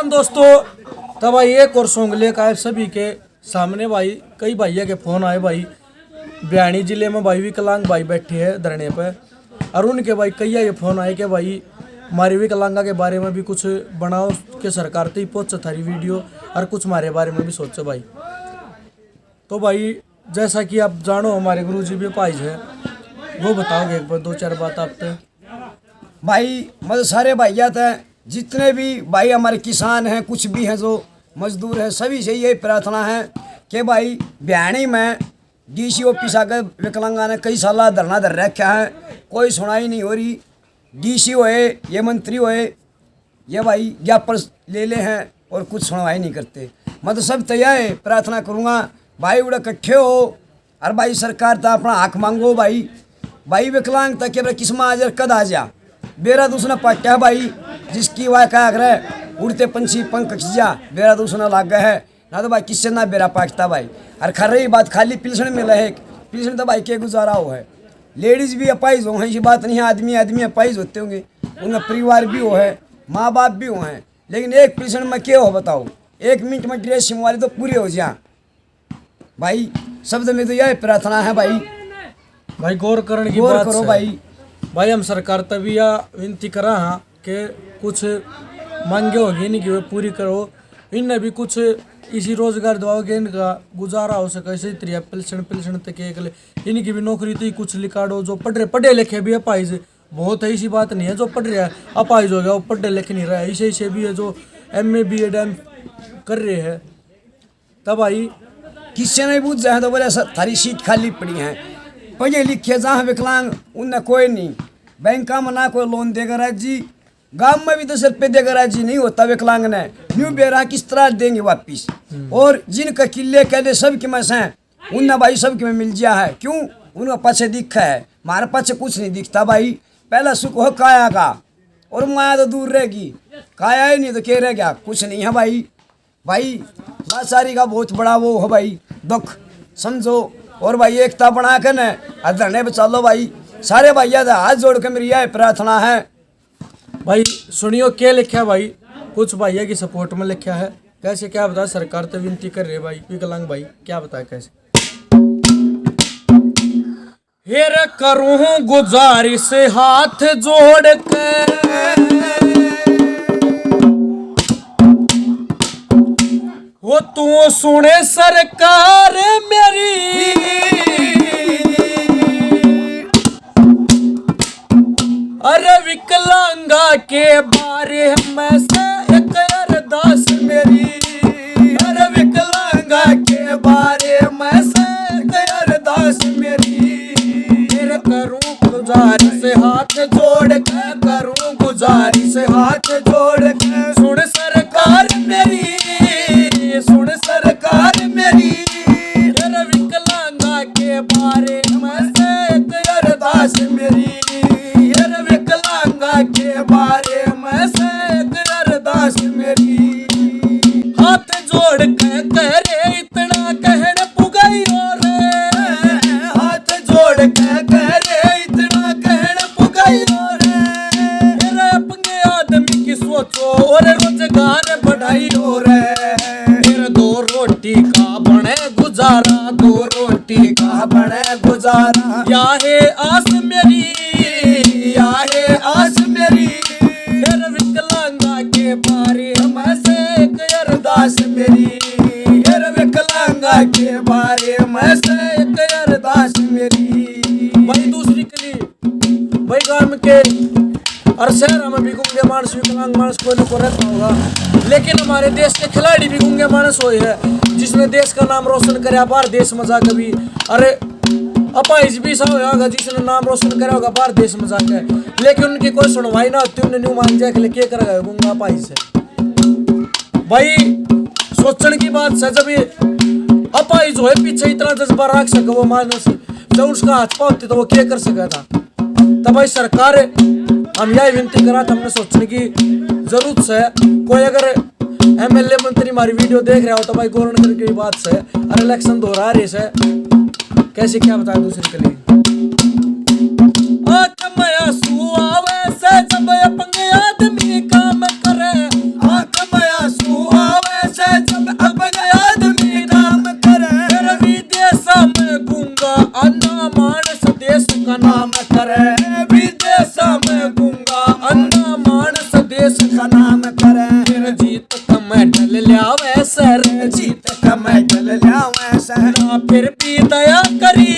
नमस्कार दोस्तों। तब भाई एक और सॉन्ग लेकर आए सभी के सामने भाई। कई भैया के फोन आए भाई। बयानी जिले में भाई विकलांग भाई बैठे हैं धरने पे और उनके भाई कई ये फोन आए कि भाई हमारी विकलांगा के बारे में भी कुछ बनाओ के सरकार तक पहुँच थारी वीडियो और कुछ हमारे बारे में भी सोचो भाई। तो भाई जैसा कि आप जानो हमारे गुरुजी भी पाइज है, वो बताओगे एक बार दो चार बात आप पे। भाई मतलब सारे भैया थे जितने भी भाई हमारे किसान हैं, कुछ भी हैं जो मजदूर हैं, सभी से यही प्रार्थना है कि भाई बयानी में डीसी ऑफिस आकर विकलांगा ने कई साल धरना धर रखा है, कोई सुनाई नहीं हो रही। डीसी होए ये मंत्री होए ये भाई ज्ञापन ले ले हैं और कुछ सुनवाई नहीं करते। मतलब सब तैयार है, प्रार्थना करूँगा भाई उड़ा इकट्ठे हो और भाई सरकार था अपना हक मांगो भाई। भाई विकलांग तक के किस्म आजर कद आ जा बेरा दूसरा पाट्या भाई जिसकी वाह क्या कर उड़ते पंछी पंख खिंचा बेरा दूसरा लाग गया है ना तो भाई किससे ना बेरा पाटता भाई। और खर रही बात खाली पिलसन में रहे पिलसन तो भाई के गुजारा हो है। लेडीज भी अपाइज हो हैं, ऐसी बात नहीं है, आदमी आदमी अपाइज होते होंगे, उनका परिवार भी हो है, माँ बाप भी हो हैं, लेकिन एक पिलसन में क्या हो बताओ, 1 मिनट में ड्रेस सिमवाली तो पूरी हो जा भाई। शब्द में तो यह प्रार्थना है भाई। भाई गौर करने की गौर बात करो भाई। भाई हम सरकार तभी या विनती करा हाँ कि कुछ मांगे होगी नहीं कि वो पूरी करो, इनने भी कुछ इसी रोजगार दवाओगे, इनका गुजारा हो सके इसी तरह पिलसन तक एक इनकी भी नौकरी तो ही कुछ लिखाड़ो। जो पढ़े लिखे भी अपाइज बहुत है, ऐसी बात नहीं है जो पढ़ रहा है अपाइज हो गया वो पढ़े लिखे नहीं रहा है, ऐसे भी है जो MA BEd कर रहे हैं। तब भाई किससे नहीं पूछ जाए तो बोले थारी सीट खाली पड़ी है, पढ़े लिखे जहाँ विकलांग उनने कोई नहीं, बैंक में ना कोई लोन देगा राजी, गांव में भी 10 रुपये देगा राजी नहीं होता विकलांग ने, न्यू बेरा किस तरह देंगे वापिस। और जिनका किले कहले सब के में से उनने भाई सब के में मिल गया है, क्यों उनका पाछे दिखा है, हमारे पाछे कुछ नहीं दिखता भाई। पहला सुख हो काया का और माया तो दूर रहेगी, काया ही नहीं तो क्या रह गया, कुछ नहीं है भाई। भाई लाचारी का बहुत बड़ा वो है भाई, दुख समझो और भाई एकता बना कर न धरने पे चलो भाई। सारे भैया हाथ जोड़ के मेरी यह प्रार्थना है। भाई सुनियो क्या लिखा है भाई, कुछ भैया की सपोर्ट में लिखा है, कैसे क्या बता सरकार तो विनती कर रही है भाई विकलांग भाई, क्या बताए कैसे। हेर करूं गुजारिश हाथ जोड़ के वो तू सुने सरकार मेरी, अरे विकलांगा के बारे में से एक अरदास मेरी, अरे विकलांगा के बारे में से एक अरदास मेरी। फिर करूं गुजारिश हाथ जोड़ के, करूं गुजारिश हाथ जोड़ के, सुन सरकार मेरी, सुन सरकार मेरी, अरे विकलांगा के बारे में से एक अरदास मेरी, अरे विकलांगा के बारे में से एक अरदास मेरी। हाथ जोड़ के करे इतना कहने पुगाई और हाथ जोड़ के करे इतना कहने पुगाई और मेरे अपने आदमी की सोचो और रोजगार बढ़ाई और फिर 2 रोटी का बने गुजारा, 2 रोटी का बने गुजारा। या है आस मेरी, या है आस मेरी, फिर विकलांगा के बारे में से एक अरदास मेरी, फिर विकलांगा के बारे में से एक अरदास मेरी। भाई दूसरी कली भाई गांव के और शहर में भी गूंगे मानस विकलांग मानस कोई न कोई रहता होगा, लेकिन हमारे देश के खिलाड़ी भी गूंगे मानस हुए है जिसने देश का नाम रोशन कराया बाहर देश में जा कभी। अरे अपाइज भी सब होगा जिसने नाम रोशन करा होगा बाहर देश में जाकर, लेकिन उनकी कोई सुनवाई ना होती, उन्हें न्यू मान जाए के लिए क्या करेगा गूंगा अपाइज से। भाई सोचने की बात है जब ये अपाइज हो पीछे इतना जज्बा रख सके वो मानस, जब उसका हाथ पाते तो वो क्या कर सका था। तब भाई सरकार हम यही विनती करा था, हमने सोचने की जरूरत है। कोई अगर MLA मंत्री हमारी वीडियो देख रहा हो तो भाई गौर करने की बात से, और इलेक्शन दोहरा रहे से कैसे क्या बताया दूसरी के लिए। जब अपने आदमी काम करे, आंख में आंसू फिर भी दया करी,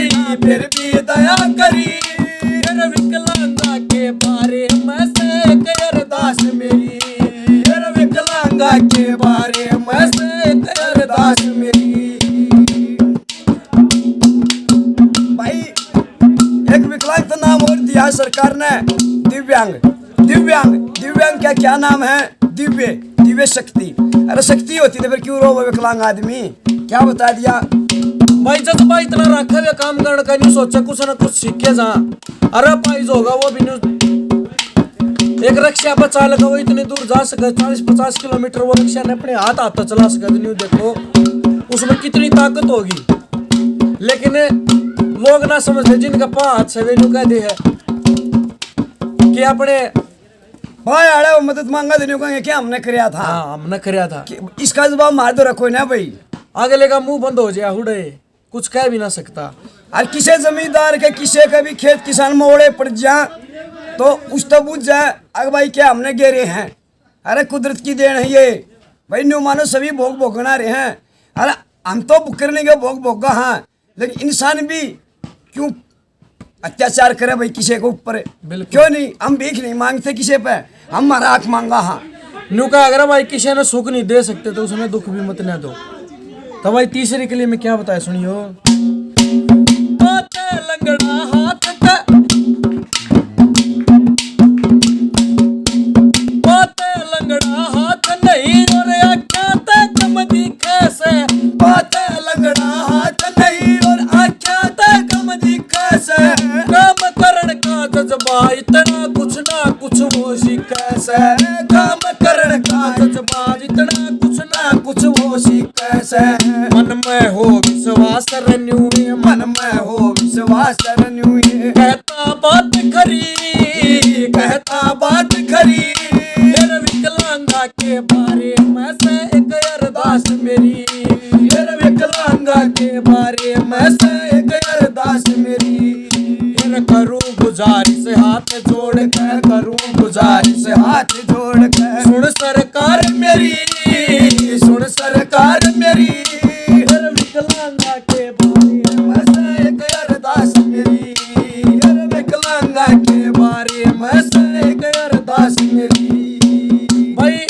ना फिर भी दया करी। फिर विकलांगा के बारे में से एक अरदास मेरी, फिर विकलांगा के बारे में से एक अरदास मेरी। भाई एक विकलांग का नाम और दिया सरकार ने, दिव्यांग। दिव्यांग दिव्यांग का क्या नाम है? दिव्य, दिव्य शक्ति। अरे शक्ति होती तो फिर क्यों रो वो विकलांग आदमी? क्या बता दिया भाई? जज्बा इतना रखा हुआ काम करने का, नहीं सोचा कुछ ना कुछ सीखे जा। अरे पाइज होगा वो भी नहीं। एक रिक्शा पर चालक वो इतनी दूर जा सके, 40-50 किलोमीटर वो रिक्शा ने अपने हाथ हाथ चला सके। नहीं देखो उसमें कितनी ताकत होगी, लेकिन लोग ना समझते जिनका हाथ से वेन्यू कह दे है कि अपने भाई आड़े वो मदद मांगा देने को क्या हमने कराया था। हाँ हमने कराया था। इसका जवाब मार दो रखो ना भाई, अगले का मुंह बंद हो जाए, हुडे कुछ कह भी ना सकता। और किसे जमींदार के किसे का भी खेत किसान मोड़े पड़ जा तो उस तो बुझ जाए अगर भाई क्या हमने गेरे हैं। अरे कुदरत की देन है ये भाई, न्यू मानो सभी भोग भोगना रहे हैं। अरे हम तो करने के भोग भोगा हाँ, लेकिन इंसान भी क्यों अत्याचार करे भाई किसी के ऊपर? क्यों नहीं? हम भीख नहीं मांगते किसी पे, हम हक मांगा हाँ। न्यू का अगर भाई किसी ने सुख नहीं दे सकते तो उसमें दुख भी मत न दो। तो भाई तीसरे के लिए मैं क्या बताया सुनियो। लंगड़ा हाथ का लंगड़ा हाथ नहीं और आख्या तक कम दिखे से, बाते लंगड़ा हाथ नहीं और आख्या तक कम दिखे से। काम करण का जज्बा इतना कुछ ना कुछ वो सीखे से, काम करण का जज्बा इतना कुछ ना कुछ वो सीखे से। मन में हो विश्वास रन्यू, मन में हो विश्वास रन्यू, कहता बात खरी, कहता बात खरी। फिर विकलांगा के बारे में से एक अरदास मेरी, फिर विकलांगा के बारे में से एक अरदास मेरी। फिर करूं गुजारिश हाथ जोड़ कर, करूं गुजारिश हाथ जोड़ कर। सुन सरकार मेरी, सुन सरकार मेरी। फिर विकलांगा के बारे में से एक अरदास मेरी, फिर विकलांगा के बारे में से एक अरदास मेरी। भाई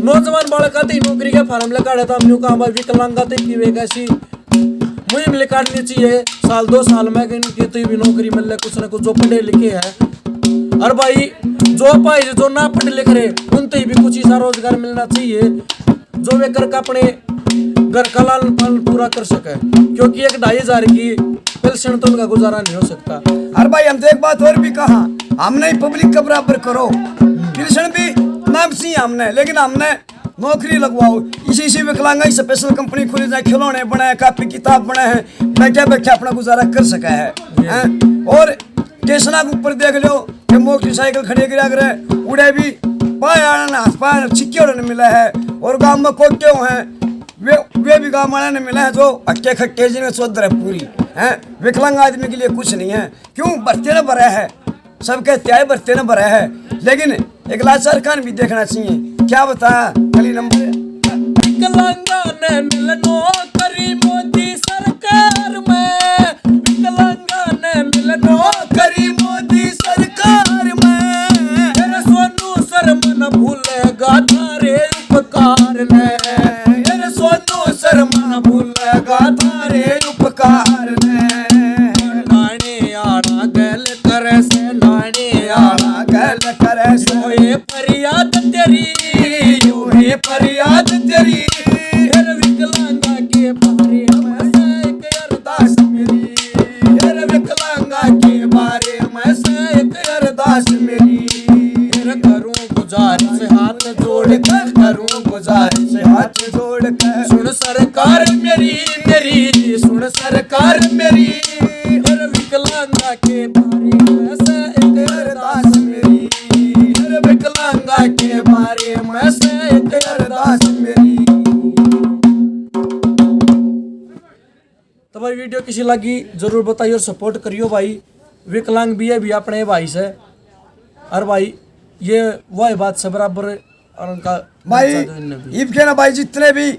नौजवान बालका थे नौकरी के फार्म लगा था, हमने कहा भाई विकलांगा थे की वे कैसी मुहिम निकालनी चाहिए। 1-2 साल में इनकी तो भी नौकरी मिल रही कुछ ना कुछ, जो पढ़े लिखे हैं। और भाई जो भाई जो ना पढ़े लिख रहे उनते भी कुछ ऐसा रोजगार मिलना चाहिए जो वे करके अपने घर का लालन पालन पूरा कर सके, क्योंकि 1-2,500 की पेंशन तो उनका गुजारा नहीं हो सकता। अरे भाई हम तो एक बात और भी कहा, हमने पब्लिक का बराबर करो, पेंशन भी नाम सी हमने, लेकिन हमने नौकरी लगवाओ। इसी विकलांगा स्पेशल कंपनी खुली जाए, खिलौने बनाए, कापी किताब बनाए हैं, बैठे बैठे अपना गुजारा कर सका है। और स्टेशन के ऊपर देख लो कि मोटरसाइकिल खड़ी करा उड़े भी पाया छिक्के मिला है, और गाँव में कोटे हैं वे भी गाँव वाले ने मिला है जो अक्के खट्टे जिन्हें चौधर है पूरी है। विकलांग आदमी के लिए कुछ नहीं है, क्यों बरते न भरा है, सबके त्याग बरते न भरा है। लेकिन एक लाचार खान भी देखना चाहिए। क्या बता कली नंबर विकलांगा ने मिलनो करी मोदी सरकार में, विकलांगा ने मिलनो करी मोदी सरकार में। तेरे सोनू शर्मा न भूलेगा थारे उपकार ने, तेरे सोनू शर्मा न भूलेगा थारे उपकार ने। नाने आड़ा गल करे से, नाने आड़ा गल करे से, ये फरियाद तेरी, ये फरियाद तेरी। फिर विकलांगा के बारे में से एक अरदास मेरी, फिर विकलांगा के बारे में से एक अरदास मेरी। फिर करूं गुजारिश हाथ जोड़ कर, करूं गुजारिश हाथ जोड़ कर। सुन सरकार मेरी, मेरी सुन सरकार मेरी। फिर विकलांगा के बारे में से एक अरदास मेरी, फिर विकलांगा के बारे में से एक अरदास मेरी। तो भाई वीडियो किसी लगी जरूर बताइए और सपोर्ट करियो भाई। विकलांग भी है भी अपने भाई से, और भाई ये वह बात से बराबर और उनका भाई इब के ना भाई जितने भी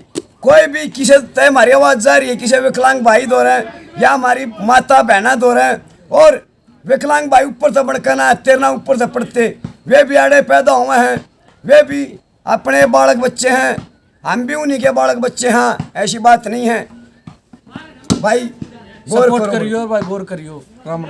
कोई भी किसी तय हमारी आवाज जा रही है, किसी विकलांग भाई दो रहे हैं या हमारी माता बहना दो रहे हैं, और विकलांग भाई ऊपर से बढ़कना तेरना ऊपर से पड़ते, वे भी आड़े पैदा हुए हैं, वे भी अपने बालक बच्चे हैं, हम भी उन्हीं के बालक बच्चे हैं, ऐसी बात नहीं है भाई। गौर सपोर्ट करो करियो भाई, गौर करियो। राम